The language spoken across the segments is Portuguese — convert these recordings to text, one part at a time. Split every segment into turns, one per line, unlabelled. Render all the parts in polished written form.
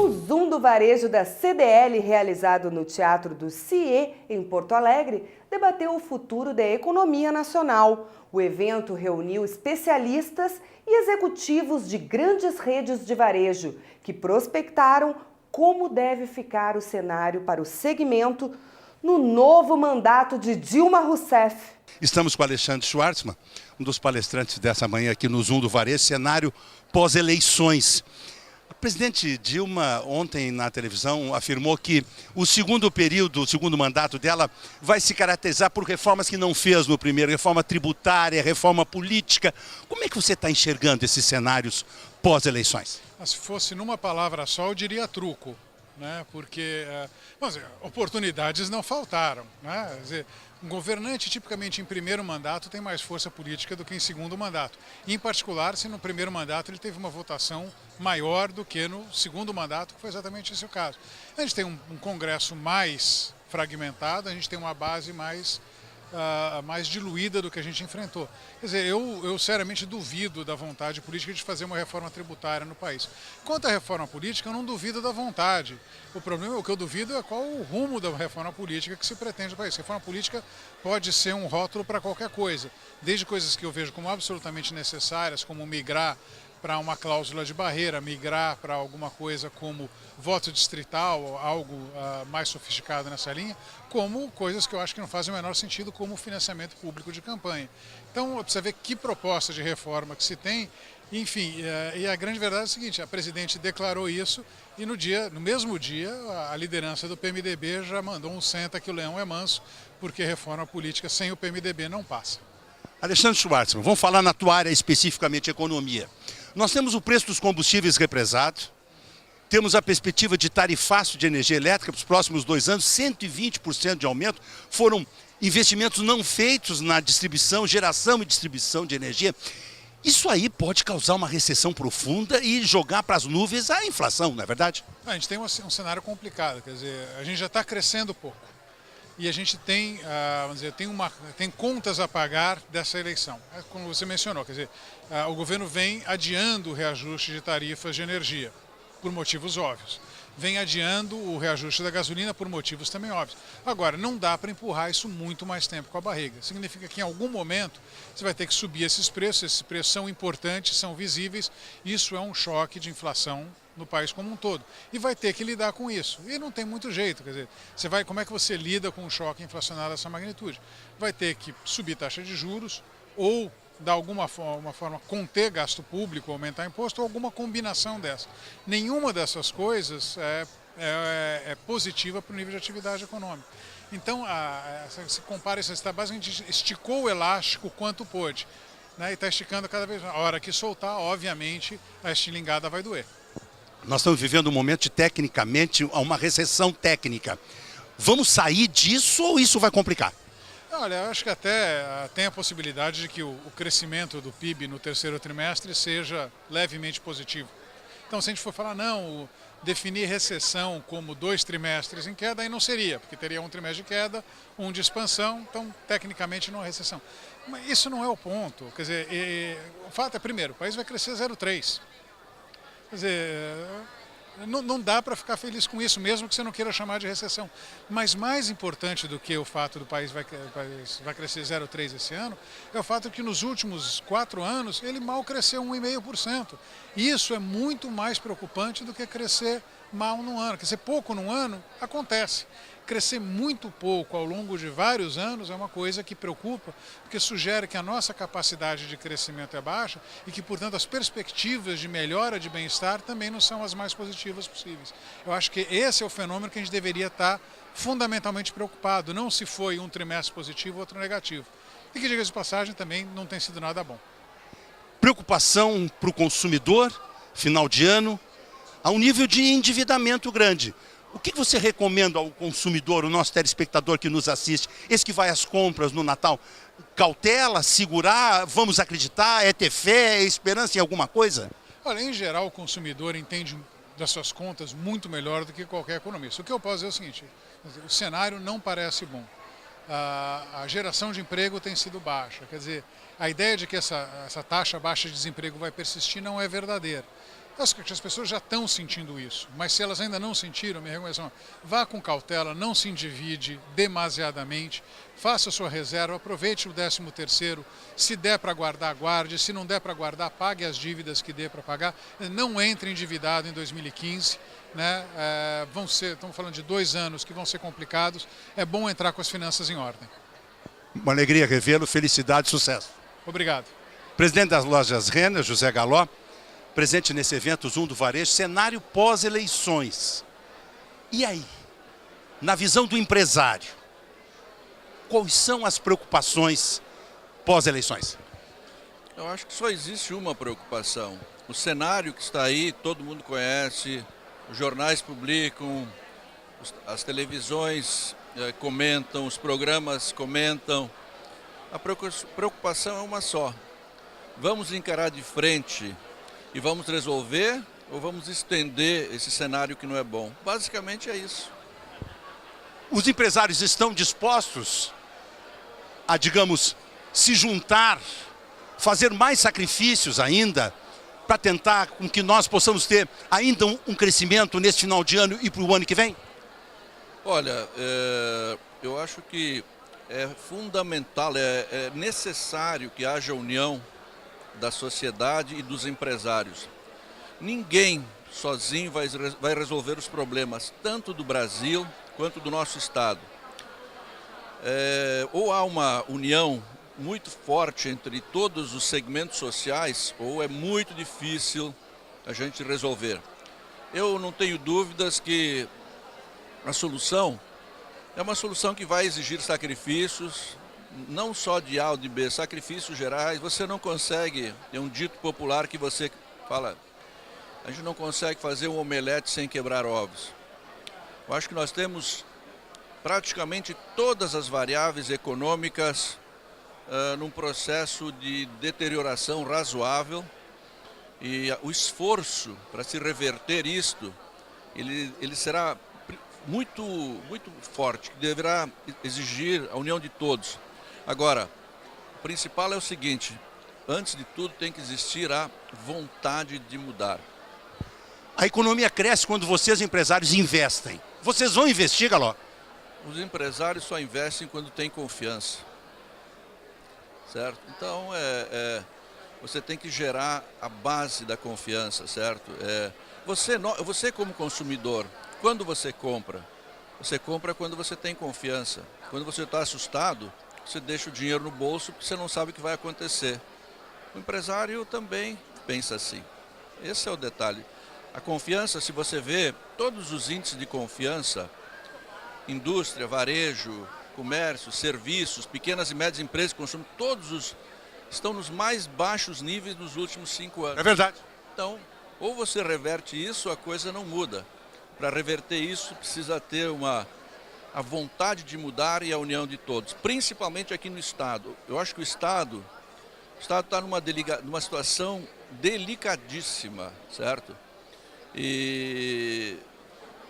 O Zoom do Varejo da CDL, realizado no Teatro do CIE, em Porto Alegre, debateu o futuro da economia nacional. O evento reuniu especialistas e executivos de grandes redes de varejo, que prospectaram como deve ficar o cenário para o segmento no novo mandato de Dilma Rousseff.
Estamos com Alexandre Schwartzman, um dos palestrantes dessa manhã aqui no Zoom do Varejo, cenário pós-eleições. A presidente Dilma, ontem na televisão, afirmou que o segundo período, o segundo mandato dela, vai se caracterizar por reformas que não fez no primeiro, reforma tributária, reforma política. Como é que você está enxergando esses cenários pós-eleições?
Se fosse numa palavra só, eu diria truco, né? Porque oportunidades não faltaram, né? Quer dizer, um governante, tipicamente em primeiro mandato, tem mais força política do que em segundo mandato. E, em particular, se no primeiro mandato ele teve uma votação maior do que no segundo mandato, que foi exatamente esse o caso. A gente tem um Congresso mais fragmentado, a gente tem uma base mais diluída do que a gente enfrentou. Quer dizer, eu seriamente duvido da vontade política de fazer uma reforma tributária no país. Quanto à reforma política, eu não duvido da vontade. O problema, o que eu duvido é qual o rumo da reforma política que se pretende no país. A reforma política pode ser um rótulo para qualquer coisa, desde coisas que eu vejo como absolutamente necessárias, como migrar para uma cláusula de barreira, migrar para alguma coisa como voto distrital, algo mais sofisticado nessa linha, como coisas que eu acho que não fazem o menor sentido, como financiamento público de campanha. Então, precisa ver que proposta de reforma que se tem. Enfim, e a grande verdade é a seguinte: a presidente declarou isso e no mesmo dia a liderança do PMDB já mandou um senta que o leão é manso, porque reforma política sem o PMDB não passa.
Alexandre Schwartzman, vamos falar na tua área especificamente economia. Nós temos o preço dos combustíveis represado, temos a perspectiva de tarifaço de energia elétrica para os próximos 2 anos, 120% de aumento, foram investimentos não feitos na distribuição, geração e distribuição de energia. Isso aí pode causar uma recessão profunda e jogar para as nuvens a inflação, não é verdade?
A gente tem um cenário complicado, quer dizer, a gente já está crescendo pouco. E a gente tem, vamos dizer, tem contas a pagar dessa eleição. Como você mencionou, quer dizer, o governo vem adiando o reajuste de tarifas de energia, por motivos óbvios. Vem adiando o reajuste da gasolina por motivos também óbvios. Agora, não dá para empurrar isso muito mais tempo com a barriga. Significa que em algum momento você vai ter que subir esses preços são importantes, são visíveis, isso é um choque de inflação no país como um todo. E vai ter que lidar com isso. E não tem muito jeito, quer dizer, como é que você lida com um choque inflacionário dessa magnitude? Vai ter que subir taxa de juros ou, de alguma forma, conter gasto público, aumentar imposto, ou alguma combinação dessa. Nenhuma dessas coisas é positiva para o nível de atividade econômica. Então, se compara isso, você basicamente esticou o elástico quanto pôde, né, e está esticando cada vez mais. A hora que soltar, obviamente, a estilingada vai doer.
Nós estamos vivendo um momento de, tecnicamente, uma recessão técnica. Vamos sair disso ou isso vai complicar?
Olha, eu acho que até tem a possibilidade de que o crescimento do PIB no terceiro trimestre seja levemente positivo. Então, se a gente for falar, definir recessão como 2 trimestres em queda, aí não seria, porque teria um trimestre de queda, um de expansão, então, tecnicamente, não é recessão. Mas isso não é o ponto. Quer dizer, o fato é, primeiro, o país vai crescer 0,3%. Quer dizer, não dá para ficar feliz com isso, mesmo que você não queira chamar de recessão. Mas mais importante do que o fato do país vai crescer 0,3% esse ano, é o fato que nos últimos 4 anos ele mal cresceu 1,5%. Isso é muito mais preocupante do que crescer mal num ano. Crescer pouco num ano acontece. Crescer muito pouco ao longo de vários anos é uma coisa que preocupa, porque sugere que a nossa capacidade de crescimento é baixa e que, portanto, as perspectivas de melhora de bem-estar também não são as mais positivas possíveis. Eu acho que esse é o fenômeno que a gente deveria estar fundamentalmente preocupado, não se foi um trimestre positivo ou outro negativo. E que, diga-se de passagem, também não tem sido nada bom.
Preocupação para o consumidor, final de ano, a um nível de endividamento grande. O que você recomenda ao consumidor, o nosso telespectador que nos assiste, esse que vai às compras no Natal? Cautela, segurar, vamos acreditar, é ter fé, é esperança em alguma coisa?
Olha, em geral o consumidor entende das suas contas muito melhor do que qualquer economista. O que eu posso dizer é o seguinte: o cenário não parece bom. A geração de emprego tem sido baixa. Quer dizer, a ideia de que essa taxa baixa de desemprego vai persistir não é verdadeira. Acho que as pessoas já estão sentindo isso, mas se elas ainda não sentiram, minha recomendação, vá com cautela, não se endivide demasiadamente, faça a sua reserva, aproveite o 13º, se der para guardar, guarde, se não der para guardar, pague as dívidas que dê para pagar, não entre endividado em 2015, né? Estamos falando de 2 anos que vão ser complicados, é bom entrar com as finanças em ordem.
Uma alegria revê-lo, felicidade e sucesso.
Obrigado.
Presidente das lojas Renner, José Galó, presente nesse evento Zoom do Varejo, cenário pós-eleições. E aí, na visão do empresário, quais são as preocupações pós-eleições?
Eu acho que só existe uma preocupação. O cenário que está aí, todo mundo conhece, os jornais publicam, as televisões comentam, os programas comentam. A preocupação é uma só. Vamos encarar de frente e vamos resolver ou vamos estender esse cenário que não é bom? Basicamente é isso.
Os empresários estão dispostos a, digamos, se juntar, fazer mais sacrifícios ainda, para tentar com que nós possamos ter ainda um crescimento nesse final de ano e para o ano que vem?
Olha, eu acho que é fundamental, é necessário que haja união da sociedade e dos empresários. Ninguém sozinho vai resolver os problemas, tanto do Brasil quanto do nosso Estado. Ou há uma união muito forte entre todos os segmentos sociais, ou é muito difícil a gente resolver. Eu não tenho dúvidas que a solução é uma solução que vai exigir sacrifícios, não só de A ou de B, sacrifícios gerais. Você não consegue, é um dito popular que você fala, a gente não consegue fazer um omelete sem quebrar ovos. Eu acho que nós temos praticamente todas as variáveis econômicas num processo de deterioração razoável, e o esforço para se reverter isto, ele será muito forte, que deverá exigir a união de todos. Agora, o principal é o seguinte, antes de tudo tem que existir a vontade de mudar.
A economia cresce quando vocês, empresários, investem. Vocês vão investir, Galó?
Os empresários só investem quando tem confiança, certo? Então, você tem que gerar a base da confiança, certo? Você como consumidor, quando você compra quando você tem confiança. Quando você está assustado, você deixa o dinheiro no bolso porque você não sabe o que vai acontecer. O empresário também pensa assim. Esse é o detalhe. A confiança, se você vê todos os índices de confiança, indústria, varejo, comércio, serviços, pequenas e médias empresas de consumo, estão nos mais baixos níveis nos últimos 5 anos.
É verdade.
Então, ou você reverte isso, a coisa não muda. Para reverter isso, precisa ter a vontade de mudar e a união de todos, principalmente aqui no Estado. Eu acho que o Estado está numa situação delicadíssima, certo? E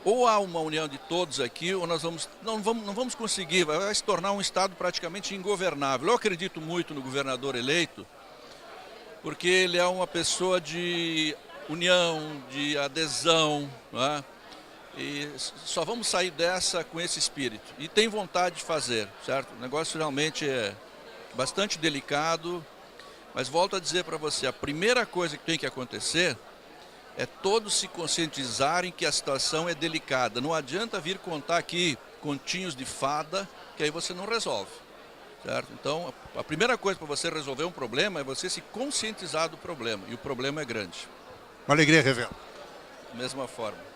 ou há uma união de todos aqui, ou nós não vamos conseguir, vai se tornar um Estado praticamente ingovernável. Eu acredito muito no governador eleito, porque ele é uma pessoa de união, de adesão, não é? E só vamos sair dessa com esse espírito. E tem vontade de fazer, certo? O negócio realmente é bastante delicado, mas volto a dizer para você, a primeira coisa que tem que acontecer é todos se conscientizarem que a situação é delicada. Não adianta vir contar aqui continhos de fada, que aí você não resolve, certo? Então, a primeira coisa para você resolver um problema é você se conscientizar do problema, e o problema é grande.
Uma alegria revê-lo.
Da mesma forma.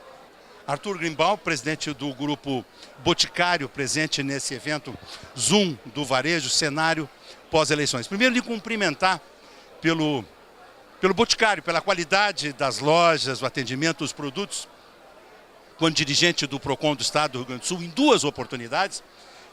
Arthur Greenbaum, presidente do Grupo Boticário, presente nesse evento Zoom do Varejo, cenário pós-eleições. Primeiro, lhe cumprimentar pelo Boticário, pela qualidade das lojas, o atendimento, os produtos. Quando dirigente do PROCON do Estado do Rio Grande do Sul, em 2 oportunidades,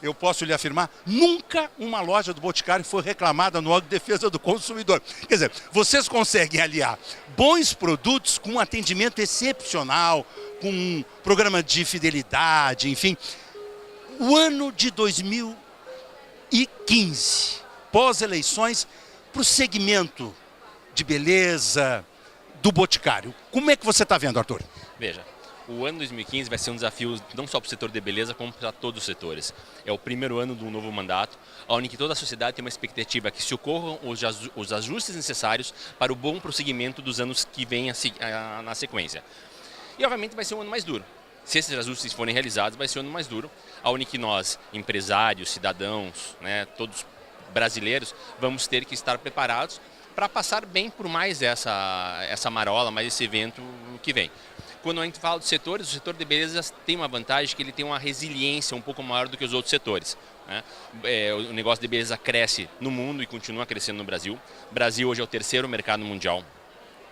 eu posso lhe afirmar, nunca uma loja do Boticário foi reclamada no órgão de defesa do consumidor. Quer dizer, vocês conseguem aliar bons produtos com um atendimento excepcional, com um programa de fidelidade, enfim. O ano de 2015, pós-eleições, para o segmento de beleza, do Boticário. Como é que você está vendo, Arthur?
Veja, o ano 2015 vai ser um desafio não só para o setor de beleza, como para todos os setores. É o primeiro ano de um novo mandato, onde toda a sociedade tem uma expectativa que se ocorram os ajustes necessários para o bom prosseguimento dos anos que vêm na sequência. E, obviamente, vai ser um ano mais duro. Se esses ajustes forem realizados, vai ser um ano mais duro, onde que nós, empresários, cidadãos, né, todos brasileiros, vamos ter que estar preparados para passar bem por mais essa marola, mais esse evento que vem. Quando a gente fala dos setores, o setor de beleza tem uma vantagem que ele tem uma resiliência um pouco maior do que os outros setores, né? O negócio de beleza cresce no mundo e continua crescendo no Brasil. O Brasil hoje é o terceiro mercado mundial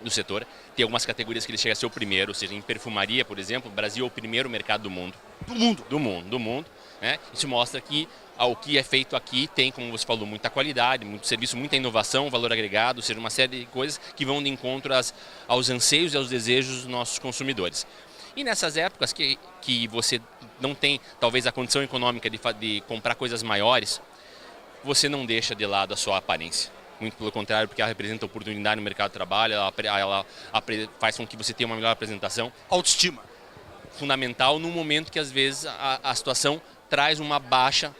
do setor. Tem algumas categorias que ele chega a ser o primeiro, ou seja, em perfumaria, por exemplo, o Brasil é o primeiro mercado do mundo. Do mundo, né? Isso mostra que o que é feito aqui tem, como você falou, muita qualidade, muito serviço, muita inovação, valor agregado, ou seja, uma série de coisas que vão de encontro aos anseios e aos desejos dos nossos consumidores. E nessas épocas que você não tem, talvez, a condição econômica de comprar coisas maiores, você não deixa de lado a sua aparência. Muito pelo contrário, porque ela representa oportunidade no mercado de trabalho, ela faz com que você tenha uma melhor apresentação.
Autoestima.
Fundamental no momento que, às vezes, a situação traz uma baixa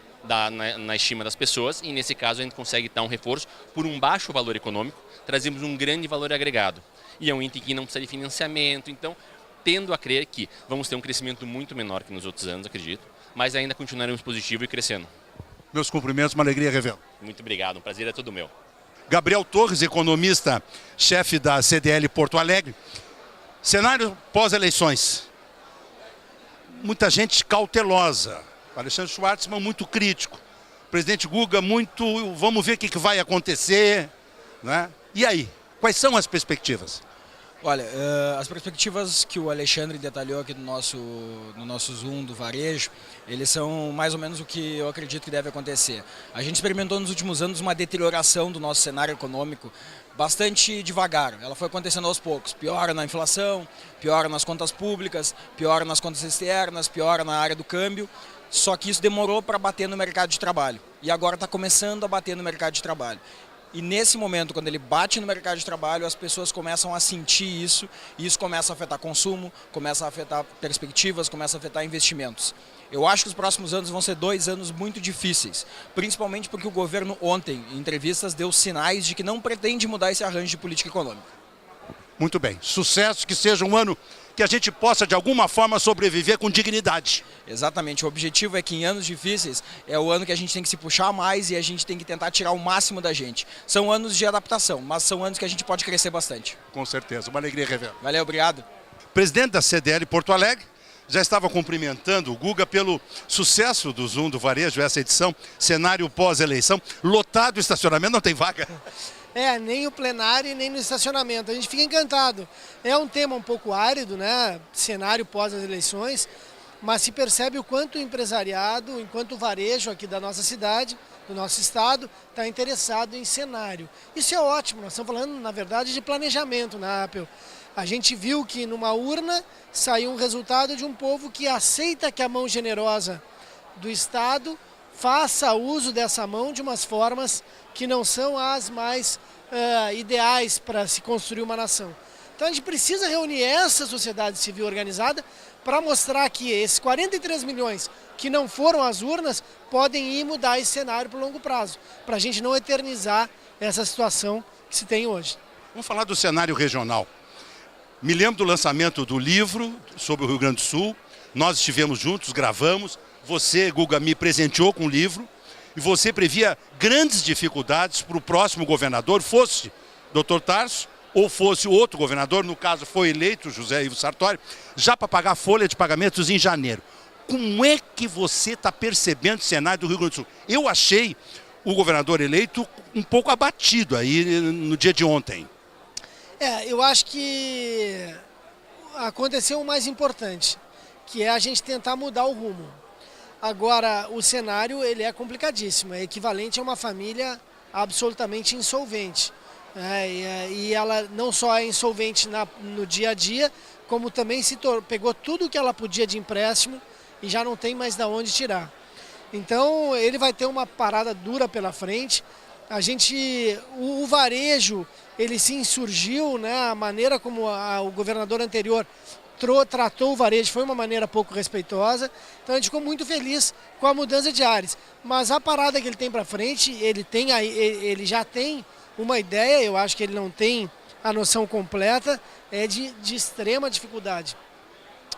na estima das pessoas, e nesse caso a gente consegue dar um reforço por um baixo valor econômico, trazemos um grande valor agregado. E é um item que não precisa de financiamento, então tendo a crer que vamos ter um crescimento muito menor que nos outros anos, acredito, mas ainda continuaremos positivo e crescendo.
Meus cumprimentos, uma alegria revê-lo.
Muito obrigado, um prazer é todo meu.
Gabriel Torres, economista, chefe da CDL Porto Alegre. Cenário pós-eleições. Muita gente cautelosa. Alexandre Schwartzman muito crítico. O presidente Guga muito, vamos ver o que vai acontecer, né? E aí, quais são as perspectivas?
Olha, as perspectivas que o Alexandre detalhou aqui no nosso Zoom do varejo, eles são mais ou menos o que eu acredito que deve acontecer. A gente experimentou nos últimos anos uma deterioração do nosso cenário econômico bastante devagar. Ela foi acontecendo aos poucos. Piora na inflação, piora nas contas públicas, piora nas contas externas, piora na área do câmbio. Só que isso demorou para bater no mercado de trabalho. E agora está começando a bater no mercado de trabalho. E nesse momento, quando ele bate no mercado de trabalho, as pessoas começam a sentir isso, e isso começa a afetar consumo, começa a afetar perspectivas, começa a afetar investimentos. Eu acho que os próximos anos vão ser 2 anos muito difíceis, principalmente porque o governo ontem, em entrevistas, deu sinais de que não pretende mudar esse arranjo de política econômica.
Muito bem. Sucesso, que seja um ano que a gente possa, de alguma forma, sobreviver com dignidade.
Exatamente. O objetivo é que em anos difíceis é o ano que a gente tem que se puxar mais e a gente tem que tentar tirar o máximo da gente. São anos de adaptação, mas são anos que a gente pode crescer bastante.
Com certeza. Uma alegria rever.
Valeu, obrigado.
Presidente da CDL Porto Alegre já estava cumprimentando o Guga pelo sucesso do Zoom do Varejo, essa edição, cenário pós-eleição, lotado o estacionamento, não tem vaga.
Nem o plenário e nem no estacionamento. A gente fica encantado. É um tema um pouco árido, né? Cenário pós as eleições, mas se percebe o quanto o empresariado, enquanto o varejo aqui da nossa cidade, do nosso estado, está interessado em cenário. Isso é ótimo, nós estamos falando, na verdade, de planejamento na Apple. A gente viu que numa urna saiu um resultado de um povo que aceita que a mão generosa do Estado faça uso dessa mão de umas formas que não são as mais ideais para se construir uma nação. Então a gente precisa reunir essa sociedade civil organizada para mostrar que esses 43 milhões que não foram às urnas podem ir mudar esse cenário para o longo prazo, para a gente não eternizar essa situação que se tem hoje.
Vamos falar do cenário regional. Me lembro do lançamento do livro sobre o Rio Grande do Sul, nós estivemos juntos, gravamos, você, Guga, me presenteou com o livro, e você previa grandes dificuldades para o próximo governador, fosse Dr. Tarso ou fosse outro governador, no caso foi eleito José Ivo Sartori, já para pagar a folha de pagamentos em janeiro. Como é que você está percebendo o cenário do Rio Grande do Sul? Eu achei o governador eleito um pouco abatido aí no dia de ontem.
Eu acho que aconteceu o mais importante, que é a gente tentar mudar o rumo. Agora, o cenário ele é complicadíssimo, é equivalente a uma família absolutamente insolvente. E ela não só é insolvente no dia a dia, como também pegou tudo que ela podia de empréstimo e já não tem mais de onde tirar. Então, ele vai ter uma parada dura pela frente. O varejo, ele se insurgiu, né? A maneira como o governador anterior tratou o varejo foi uma maneira pouco respeitosa, então a gente ficou muito feliz com a mudança de ares. Mas a parada que ele tem para frente, ele já tem uma ideia, eu acho que ele não tem a noção completa, é de extrema dificuldade.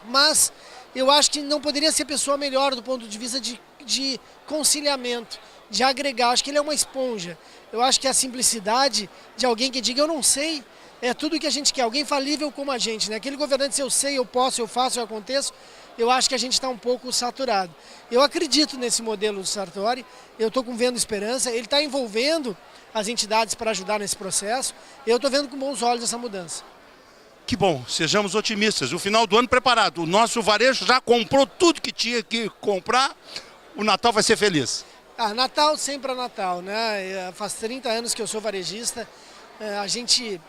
Mas eu acho que não poderia ser pessoa melhor do ponto de vista de conciliamento, de agregar. Acho que ele é uma esponja. Eu acho que a simplicidade de alguém que diga eu não sei, é tudo que a gente quer, alguém falível como a gente, né? Aquele governante, se eu sei, eu posso, eu faço, eu aconteço, eu acho que a gente está um pouco saturado. Eu acredito nesse modelo do Sartori, eu estou vendo esperança, ele está envolvendo as entidades para ajudar nesse processo, eu estou vendo com bons olhos essa mudança.
Que bom, sejamos otimistas. O final do ano preparado, o nosso varejo já comprou tudo que tinha que comprar, o Natal vai ser feliz.
Natal sempre é Natal, né? Faz 30 anos que eu sou varejista, a gente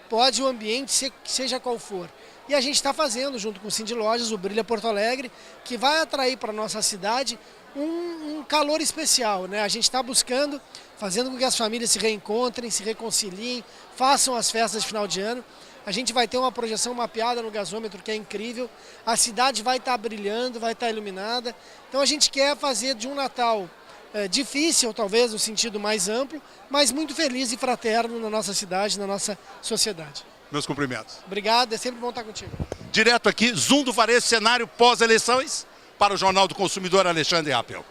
pode o ambiente seja qual for. E a gente está fazendo, junto com o Cindy Lojas, o Brilha Porto Alegre, que vai atrair para a nossa cidade um calor especial, né? A gente está buscando, fazendo com que as famílias se reencontrem, se reconciliem, façam as festas de final de ano. A gente vai ter uma projeção mapeada no gasômetro que é incrível, a cidade vai estar brilhando, vai estar iluminada. Então a gente quer fazer de um Natal difícil, talvez, no sentido mais amplo, mas muito feliz e fraterno na nossa cidade, na nossa sociedade.
Meus cumprimentos.
Obrigado, é sempre bom estar contigo.
Direto aqui, Zoom do Varejo, cenário pós-eleições, para o Jornal do Consumidor, Alexandre Appel.